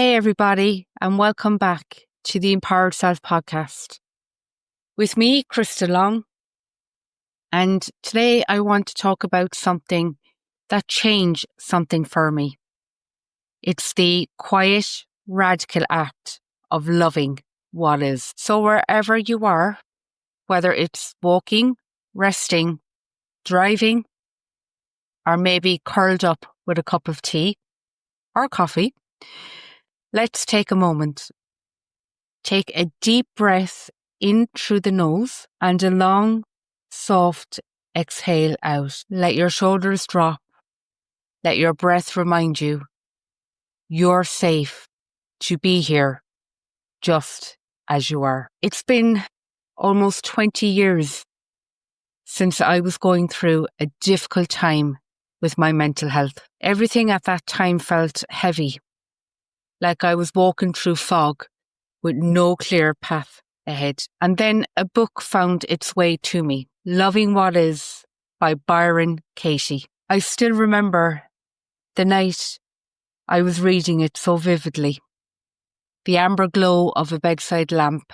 Hey everybody, and welcome back to the Empowered Self podcast. With me, Krystal Long, and today I want to talk about something that changed something for me. It's the quiet, radical act of loving what is. So wherever you are, whether it's walking, resting, driving, or maybe curled up with a cup of tea or coffee, let's take a moment. Take a deep breath in through the nose and a long, soft exhale out. Let your shoulders drop. Let your breath remind you you're safe to be here just as you are. It's been almost 20 years since I was going through a difficult time with my mental health. Everything at that time felt heavy, like I was walking through fog with no clear path ahead. And then a book found its way to me, Loving What Is by Byron Katie. I still remember the night I was reading it so vividly. The amber glow of a bedside lamp,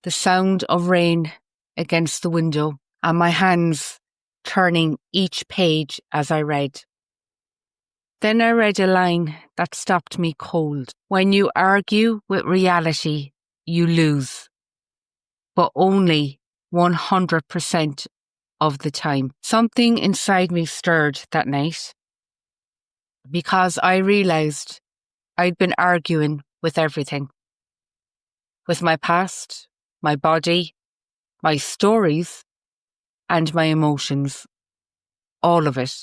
the sound of rain against the window, and my hands turning each page as I read. Then I read a line that stopped me cold. When you argue with reality, you lose. But only 100% of the time. Something inside me stirred that night because I realized I'd been arguing with everything. With my past, my body, my stories, and my emotions. All of it.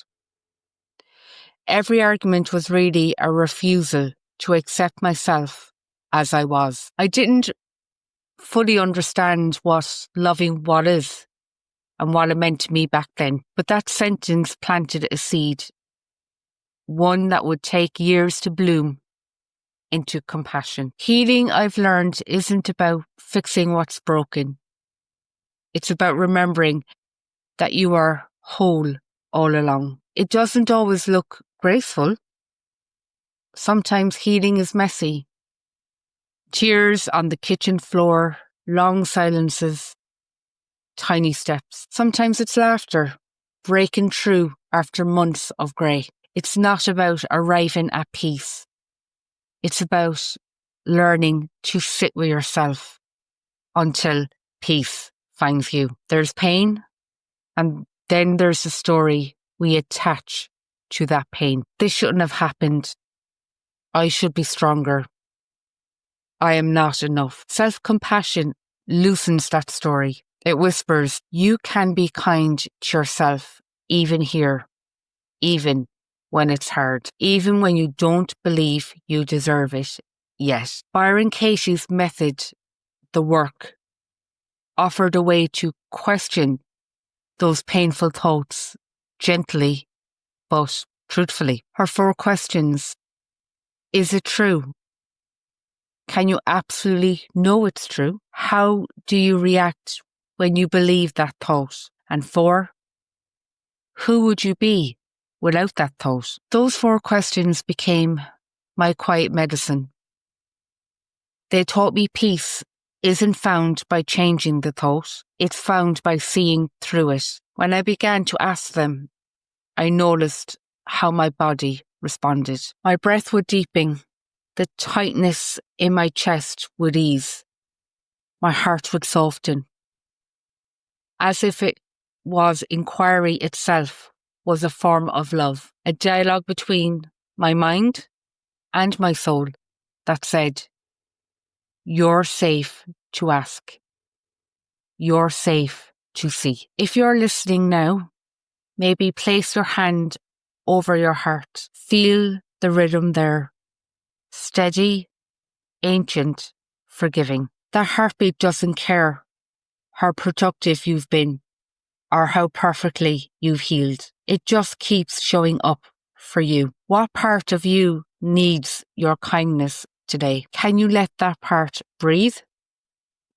Every argument was really a refusal to accept myself as I was. I didn't fully understand what loving what is and what it meant to me back then. But that sentence planted a seed, one that would take years to bloom into compassion. Healing, I've learned, isn't about fixing what's broken. It's about remembering that you are whole all along. It doesn't always look graceful. Sometimes healing is messy. Tears on the kitchen floor, long silences, tiny steps. Sometimes it's laughter, breaking through after months of grey. It's not about arriving at peace. It's about learning to sit with yourself until peace finds you. There's pain, and then there's the story we attach to that pain. This shouldn't have happened. I should be stronger. I am not enough. Self-compassion loosens that story. It whispers, you can be kind to yourself, even here, even when it's hard, even when you don't believe you deserve it yet. Byron Katie's method, the work, offered a way to question those painful thoughts gently but truthfully. Her 4 questions. Is it true? Can you absolutely know it's true? How do you react when you believe that thought? And 4, who would you be without that thought? Those 4 questions became my quiet medicine. They taught me peace isn't found by changing the thought. It's found by seeing through it. When I began to ask them, I noticed how my body responded. My breath would deepen. The tightness in my chest would ease. My heart would soften. As if it was inquiry itself was a form of love. A dialogue between my mind and my soul that said, you're safe to ask. You're safe to see. If you're listening now, maybe place your hand over your heart. Feel the rhythm there. Steady, ancient, forgiving. That heartbeat doesn't care how productive you've been or how perfectly you've healed. It just keeps showing up for you. What part of you needs your kindness today? Can you let that part breathe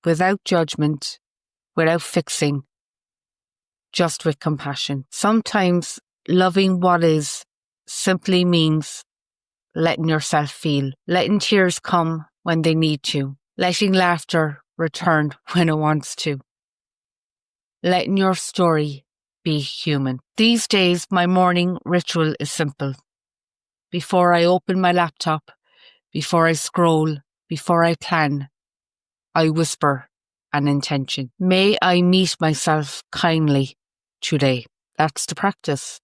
without judgment, without fixing, just with compassion? Sometimes loving what is simply means letting yourself feel, letting tears come when they need to, letting laughter return when it wants to, letting your story be human. These days, my morning ritual is simple. Before I open my laptop, before I scroll, before I plan, I whisper an intention. May I meet myself kindly today. That's the practice.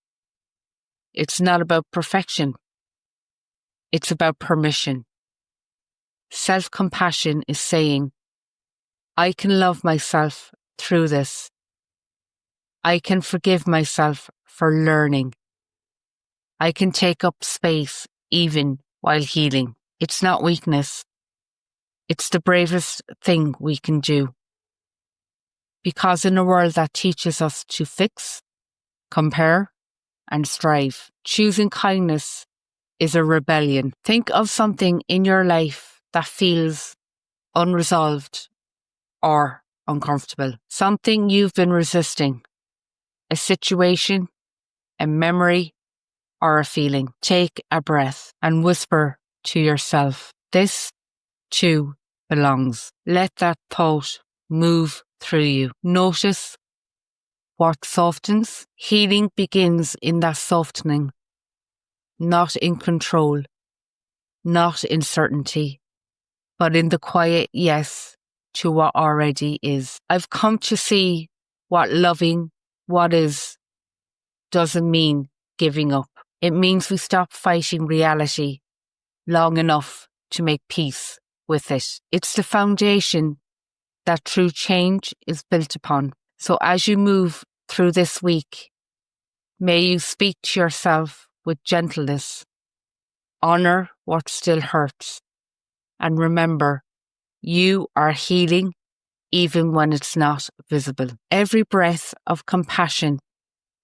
It's not about perfection. It's about permission. Self-compassion is saying, I can love myself through this. I can forgive myself for learning. I can take up space even while healing. It's not weakness. It's the bravest thing we can do. Because in a world that teaches us to fix, compare, and strive, choosing kindness is a rebellion. Think of something in your life that feels unresolved or uncomfortable. Something you've been resisting. A situation, a memory, or a feeling. Take a breath and whisper to yourself, this too belongs. Let that thought move through you. Notice what softens. Healing begins in that softening, not in control, not in certainty, but in the quiet yes to what already is. I've come to see what loving what is doesn't mean giving up. It means we stop fighting reality long enough to make peace with it. It's the foundation that true change is built upon. So as you move through this week, may you speak to yourself with gentleness, honor what still hurts, and remember, you are healing even when it's not visible. Every breath of compassion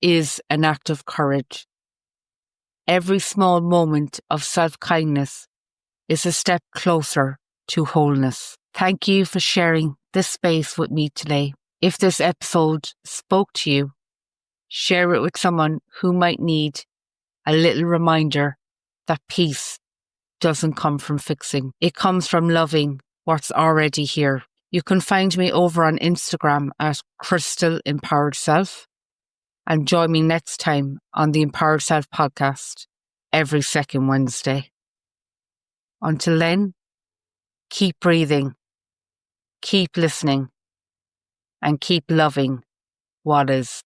is an act of courage. Every small moment of self-kindness is a step closer to wholeness. Thank you for sharing this space with me today. If this episode spoke to you, share it with someone who might need a little reminder that peace doesn't come from fixing. It comes from loving what's already here. You can find me over on Instagram at Krystal Empowered Self, and join me next time on the Empowered Self podcast every second Wednesday. Until then, keep breathing, keep listening, and keep loving what is.